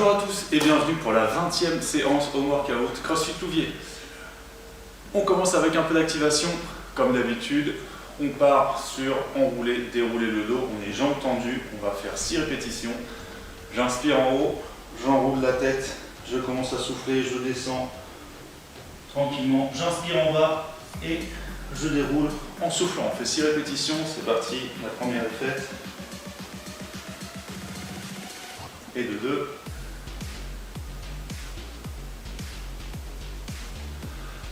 Bonjour à tous et bienvenue pour la 20e séance Home Workout CrossFit Louviers. On commence avec un peu d'activation, comme d'habitude. On part sur enrouler, dérouler le dos, on est jambes tendues, on va faire 6 répétitions. J'inspire en haut, j'enroule la tête, je commence à souffler, je descends tranquillement, j'inspire en bas et je déroule en soufflant. On fait 6 répétitions, c'est parti, la première est faite. Et de 2.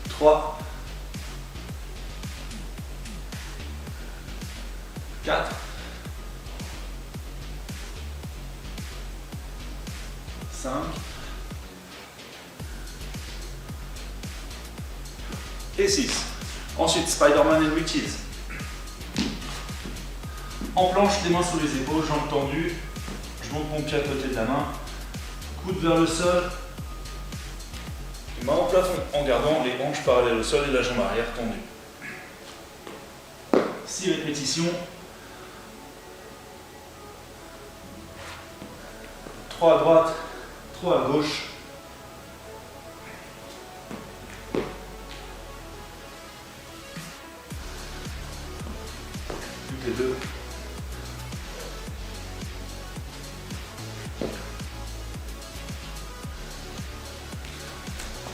3. 4. 5. Et 6. Ensuite, Spider-Man and Riches. En planche, les mains sous les épaules, jambes tendues. Je monte mon pied à côté de la main. Coude vers le sol. Main au plafond en gardant les hanches parallèles au sol et la jambe arrière tendue. 6 répétitions. 3 à droite, 3 à gauche. Toutes les deux.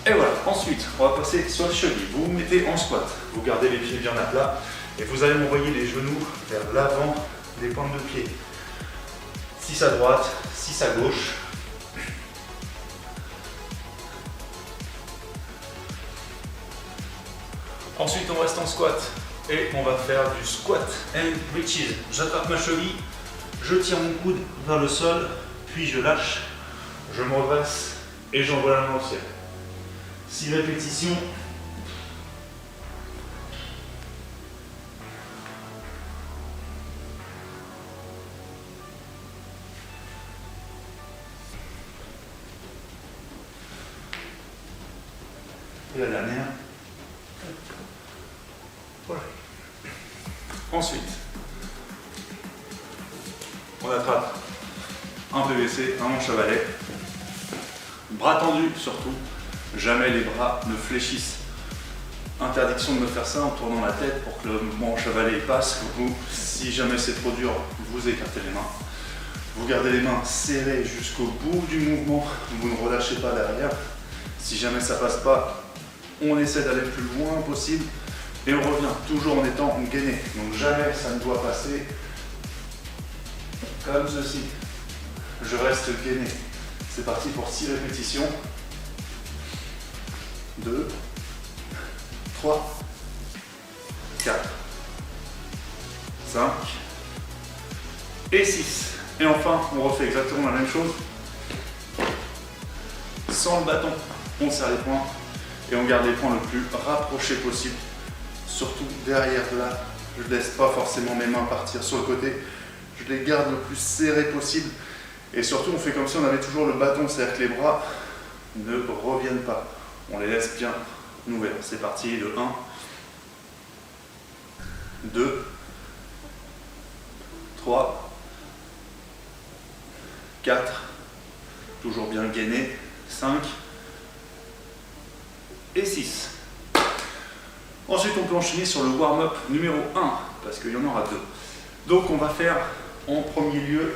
Et voilà, ensuite, on va passer sur les chevilles. Vous vous mettez en squat, vous gardez les pieds bien à plat et vous allez m'envoyer les genoux vers l'avant des pointes de pied. 6 à droite, 6 à gauche. Ensuite, on reste en squat et on va faire du squat and reaches. J'attrape ma cheville, je tire mon coude vers le sol, puis je lâche, je me redresse et j'envoie la main au ciel. 6 répétitions. Et la dernière. Voilà. Ensuite, on attrape un PVC, un manche à balai, bras tendus surtout. Jamais les bras ne fléchissent. Interdiction de me faire ça en tournant la tête pour que le manche à balai passe. Ou si jamais c'est trop dur, vous écartez les mains. Vous gardez les mains serrées jusqu'au bout du mouvement. Vous ne relâchez pas derrière. Si jamais ça passe pas, on essaie d'aller le plus loin possible. Et on revient toujours en étant gainé. Donc jamais ça ne doit passer comme ceci. Je reste gainé. C'est parti pour 6 répétitions. 2, 3, 4, 5 et 6. Et enfin, on refait exactement la même chose. Sans le bâton, on serre les poings et on garde les poings le plus rapprochés possible. Surtout derrière là, je ne laisse pas forcément mes mains partir sur le côté. Je les garde le plus serrés possible. Et surtout, on fait comme si on avait toujours le bâton, c'est-à-dire que les bras ne reviennent pas. On les laisse bien ouverts. C'est parti, le 1, 2, 3, 4, toujours bien gainé, 5 et 6. Ensuite, on peut enchaîner sur le warm-up numéro 1, parce qu'il y en aura 2. Donc, on va faire en premier lieu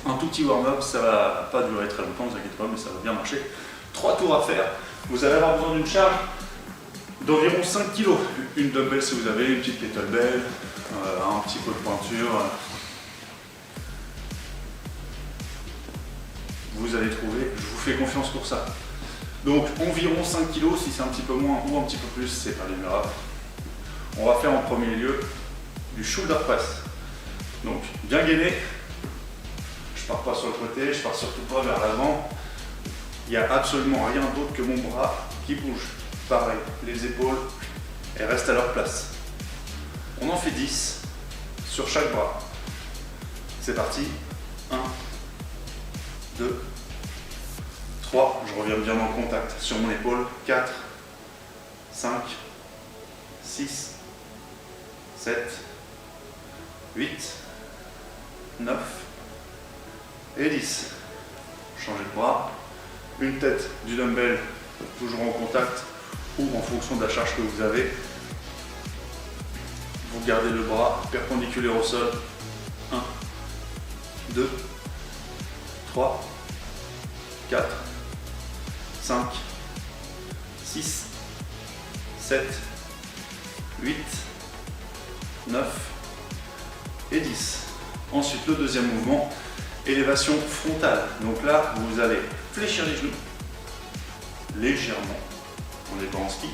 un tout petit warm-up. Ça ne va pas durer très longtemps, ne vous inquiétez pas, mais ça va bien marcher. 3 tours à faire. Vous allez avoir besoin d'une charge d'environ 5 kg. Une dumbbell si vous avez, une petite kettlebell, un petit peu de pointure. Vous allez trouver, je vous fais confiance pour ça. Donc environ 5 kg, si c'est un petit peu moins ou un petit peu plus, c'est pas grave. On va faire en premier lieu du shoulder press. Donc bien gainé. Je pars pas sur le côté, je pars surtout pas vers l'avant. Il n'y a absolument rien d'autre que mon bras qui bouge. Pareil, les épaules, elles restent à leur place. On en fait 10 sur chaque bras. C'est parti. 1, 2, 3. Je reviens bien en contact sur mon épaule. 4, 5, 6, 7, 8, 9 et 10. changez de bras. Une tête du dumbbell toujours en contact ou en fonction de la charge que vous avez. Vous gardez le bras perpendiculaire au sol. 1, 2, 3, 4, 5, 6, 7, 8, 9 et 10. Ensuite, le deuxième mouvement, élévation frontale. Donc là, vous allez fléchir les genoux légèrement. On n'est pas en ski.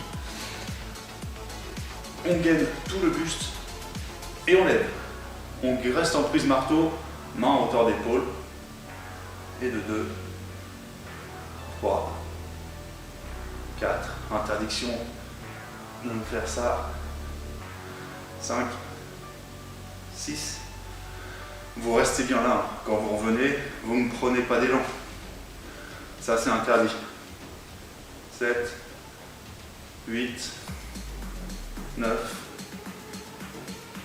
On gaine tout le buste et on lève. On reste en prise marteau, main en hauteur d'épaule. Et de 2, 3, 4. Interdiction de me faire ça. 5, 6. Vous restez bien là. Quand vous revenez, vous ne prenez pas d'élan. Ça, c'est interdit. 7, 8, 9,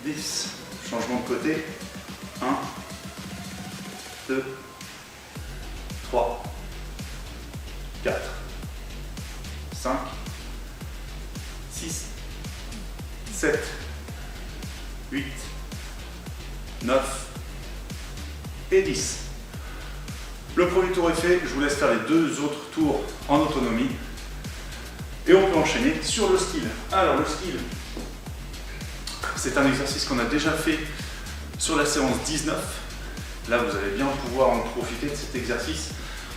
10. Changement de côté. 1, 2, 3, 4, 5, 6, 7, 8, 9 et 10. Le premier tour est fait, je vous laisse faire les deux autres tours en autonomie. Et on peut enchaîner sur le skill. Alors le skill, c'est un exercice qu'on a déjà fait sur la séance 19. Là, vous allez bien pouvoir en profiter de cet exercice.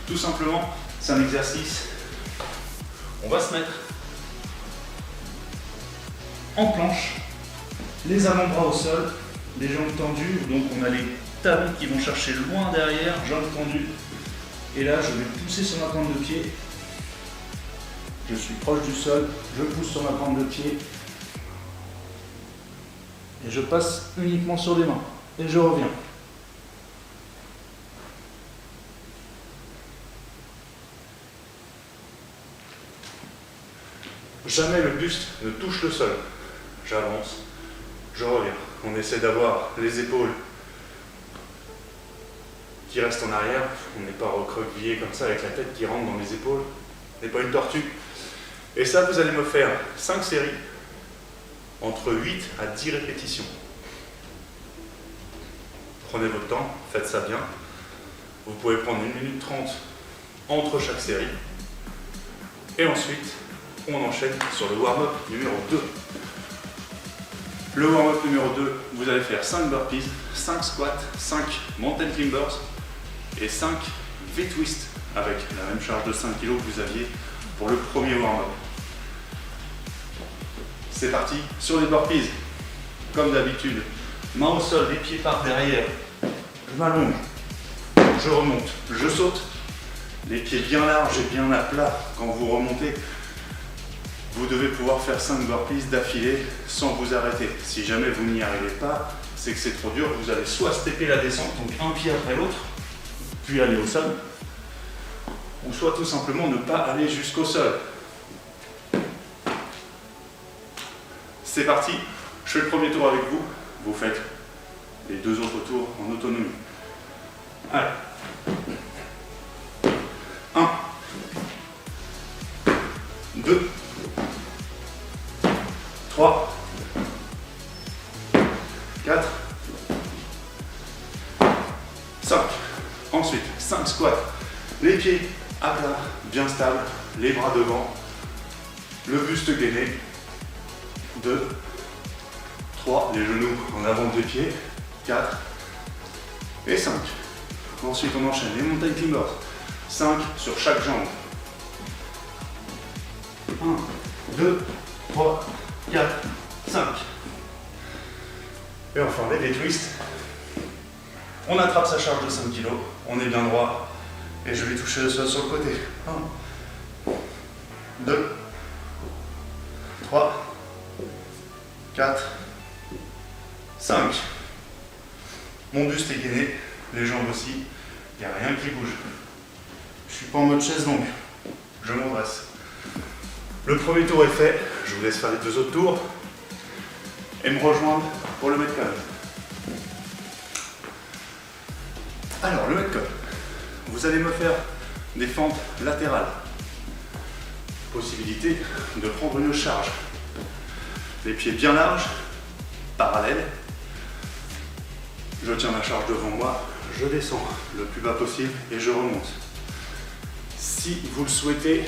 Tout simplement, c'est un exercice. On va se mettre en planche, les avant-bras au sol, les jambes tendues. Donc on a les talons qui vont chercher loin derrière, jambes tendues. Et là, je vais pousser sur ma pointe de pied. Je suis proche du sol, je pousse sur ma pointe de pied. Et je passe uniquement sur les mains. Et je reviens. Jamais le buste ne touche le sol. J'avance, je reviens. On essaie d'avoir les épaules qui restent en arrière. On n'est pas recroquevillé comme ça avec la tête qui rentre dans les épaules. On n'est pas une tortue. Et ça, vous allez me faire 5 séries entre 8 à 10 répétitions. Prenez votre temps, faites ça bien. Vous pouvez prendre 1 minute 30 entre chaque série. Et ensuite, on enchaîne sur le warm-up numéro 2. Le warm-up numéro 2, vous allez faire 5 burpees, 5 squats, 5 mountain climbers et 5 V-twists avec la même charge de 5 kg que vous aviez pour le premier warm-up. C'est parti sur les burpees. Comme d'habitude, main au sol, les pieds par derrière. Je m'allonge, je remonte, je saute. Les pieds bien larges et bien à plat. Quand vous remontez, vous devez pouvoir faire 5 burpees d'affilée sans vous arrêter. Si jamais vous n'y arrivez pas, c'est que c'est trop dur. Vous allez soit stepper la descente, donc un pied après l'autre, puis aller au sol, ou soit tout simplement ne pas aller jusqu'au sol. C'est parti, je fais le premier tour avec vous, vous faites les 2 autres tours en autonomie. Allez. 1, 2, 3, 4, 5. Ensuite, 5 squats. Les pieds à plat, bien stables, les bras devant, le buste gainé. 2, 3, les genoux en avant des pieds, 4 et 5. Ensuite, on enchaîne les mountain climbers. 5 sur chaque jambe. 1, 2, 3, 4, 5. Et enfin, les V-twists. On attrape sa charge de 5 kg, on est bien droit, et je vais toucher le sol sur le côté. 1, 2, 3, 4, 5. Mon buste est gainé, les jambes aussi, il n'y a rien qui bouge. Je ne suis pas en mode chaise longue, je m'embrasse. Le premier tour est fait, je vous laisse faire les 2 autres tours et me rejoindre pour le Metcon. Alors, le Metcon, vous allez me faire des fentes latérales. Possibilité de prendre une charge. Les pieds bien larges, parallèles. Je tiens ma charge devant moi, je descends le plus bas possible et je remonte. Si vous le souhaitez,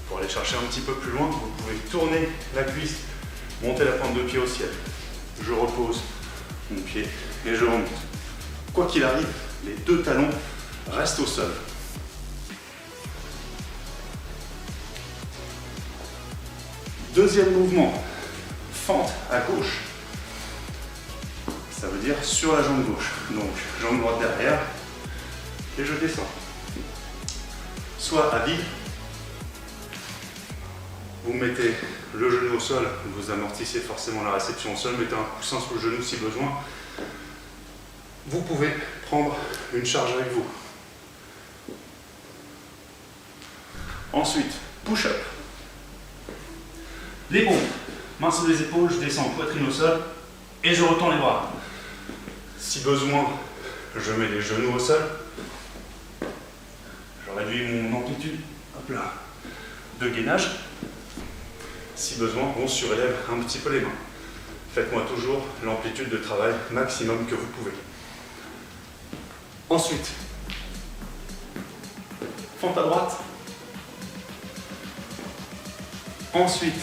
pour aller chercher un petit peu plus loin, vous pouvez tourner la cuisse, monter la pointe de pied au ciel. Je repose mon pied et je remonte. Quoi qu'il arrive, les deux talons restent au sol. Deuxième mouvement, fente à gauche. Ça veut dire sur la jambe gauche. Donc, jambe droite derrière et je descends. Soit à vide, vous mettez le genou au sol, vous amortissez forcément la réception au sol, mettez un coussin sous le genou si besoin. Vous pouvez prendre une charge avec vous. Ensuite, push-up. Les pompes, mains sous les épaules, je descends poitrine au sol et je retends les bras. Si besoin, je mets les genoux au sol. Je réduis mon amplitude de gainage. Si besoin, on surélève un petit peu les mains. Faites-moi toujours l'amplitude de travail maximum que vous pouvez. Ensuite, fente à droite. Ensuite,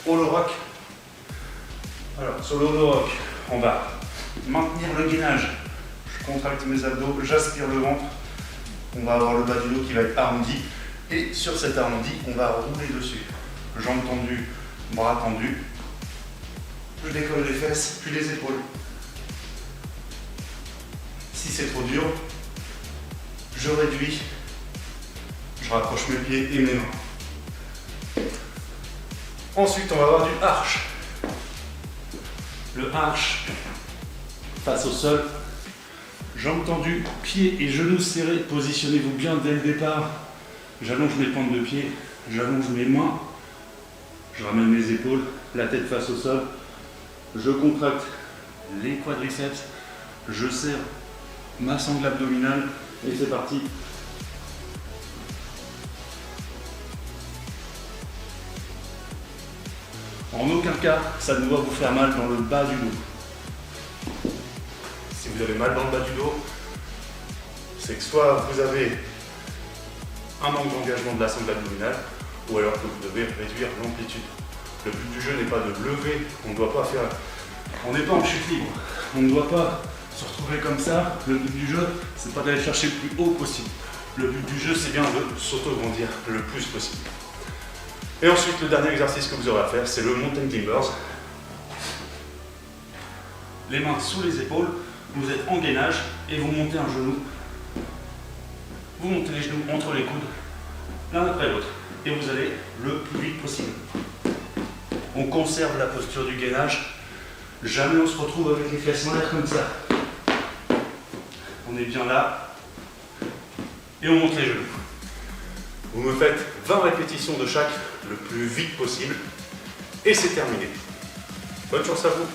hollow rock. Alors, sur le hollow rock, on va maintenir le gainage. Je contracte mes abdos, j'aspire le ventre. On va avoir le bas du dos qui va être arrondi. Et sur cet arrondi, on va rouler dessus. Jambes tendues, bras tendus. Je décolle les fesses, puis les épaules. Si c'est trop dur, je réduis. Je rapproche mes pieds et mes mains. Ensuite, on va avoir du arch. Le arch face au sol. Jambes tendues, pieds et genoux serrés. Positionnez-vous bien dès le départ. J'allonge mes pointes de pied, j'allonge mes mains. Je ramène mes épaules, la tête face au sol. Je contracte les quadriceps. Je serre ma sangle abdominale. Et c'est parti. En aucun cas, ça ne doit vous faire mal dans le bas du dos. Si vous avez mal dans le bas du dos, c'est que soit vous avez un manque d'engagement de la sangle abdominale, ou alors que vous devez réduire l'amplitude. Le but du jeu n'est pas de lever, on ne doit pas faire... On n'est pas en chute libre, on ne doit pas se retrouver comme ça. Le but du jeu, c'est pas d'aller chercher le plus haut possible. Le but du jeu, c'est bien de s'auto-grandir le plus possible. Et ensuite, le dernier exercice que vous aurez à faire, c'est le mountain climbers. Les mains sous les épaules, vous êtes en gainage et vous montez un genou. Vous montez les genoux entre les coudes, l'un après l'autre. Et vous allez le plus vite possible. On conserve la posture du gainage. Jamais on se retrouve avec les fesses en l'air comme ça. On est bien là. Et on monte les genoux. Vous me faites 20 répétitions de chaque le plus vite possible. Et c'est terminé. Bonne chance à vous.